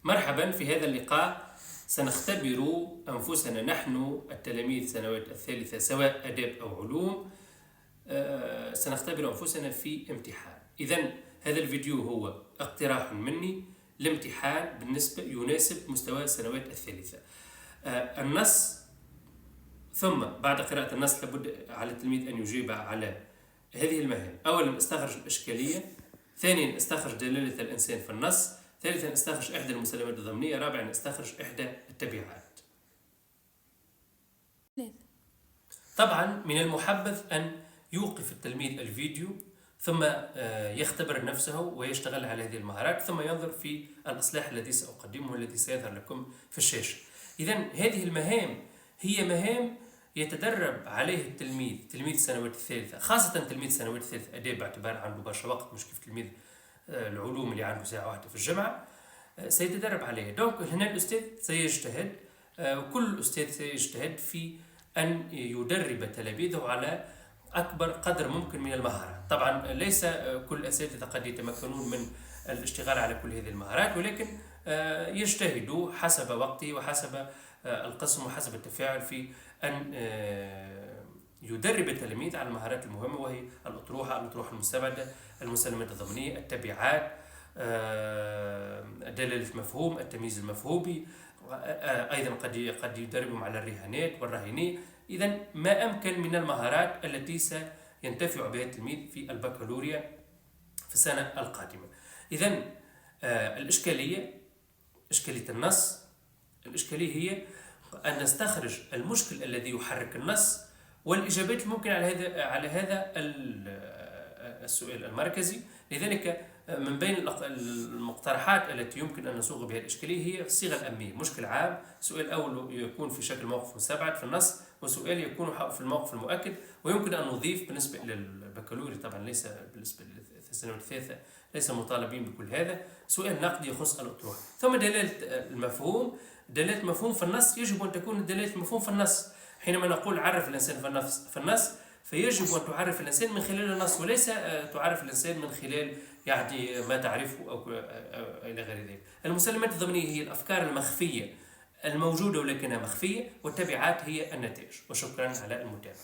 مرحبا. في هذا اللقاء سنختبر أنفسنا نحن التلاميذ سنوات الثالثة سواء آداب أو علوم. سنختبر أنفسنا في امتحان. إذن هذا الفيديو هو اقتراح مني لامتحان بالنسبة يناسب مستوى السنوات الثالثة. النص، ثم بعد قراءة النص لابد على التلميذ أن يجيب على هذه المهام. أولا استخرج الإشكالية، ثانيا استخرج دلالة الإنسان في النص، ثالثا استخرج إحدى المسلمات الضمنية، رابعا استخرج إحدى التبعات. طبعا من المحبذ أن يوقف التلميذ الفيديو ثم يختبر نفسه ويشتغل على هذه المهارات، ثم ينظر في الإصلاح الذي سأقدمه الذي سيظهر لكم في الشاشة. إذن هذه المهام هي مهام يتدرب عليه التلميذ، تلميذ السنوات الثالثة، خاصة تلميذ السنوات الثالثة آداب باعتبار عنده برشا وقت، مش كيف تلميذ العلوم اللي عنده ساعة واحدة في الجامعة. سيتدرب عليه. دونك هنا الأستاذ سيجتهد، وكل أستاذ سيجتهد في أن يدرب تلاميذه على أكبر قدر ممكن من المهارات. طبعا ليس كل الأساتذة قد يتمكنون من الاشتغال على كل هذه المهارات، ولكن يجتهدوا حسب وقته وحسب القسم وحسب التفاعل في أن يدرب التلاميذ على المهارات المهمة، وهي الأطروحة المستبعدة، المسلمات الضمنية، التبعات، دلالة المفهوم، التمييز المفهومي، أيضا قد يدربهم على الرهانات والرهينية. إذن ما أمكن من المهارات التي سينتفع بها التلميذ في البكالوريا في السنة القادمة. إذن الإشكالية، إشكالية النص، الإشكالية هي أن نستخرج المشكل الذي يحرك النص والإجابات الممكنة على هذا السؤال المركزي. لذلك من بين المقترحات التي يمكن أن نصوغ بها الإشكالية هي الصيغة الأمنية، مشكل عام، سؤال أول يكون في شكل موقف مستبعد في النص، وسؤال يكون في الموقف المؤكد. ويمكن أن نضيف بالنسبة إلى البكالوريا، طبعا ليس بالنسبة للسنوات الثالثة ليس مطالبين بكل هذا، سؤال نقدي يخص الأطروحة. ثم دلالة المفهوم، دلالة المفهوم في النص يجب أن تكون دلالة المفهوم في النص. حينما نقول عرف الإنسان في النص فيجب أن تعرف الإنسان من خلال النص، وليس تعرف الإنسان من خلال يعني ما تعرفه أو إلى غير ذلك. المسلمات الضمنية هي الأفكار المخفية الموجودة ولكنها مخفية، والتبعات هي النتائج. وشكرا على المتابعة.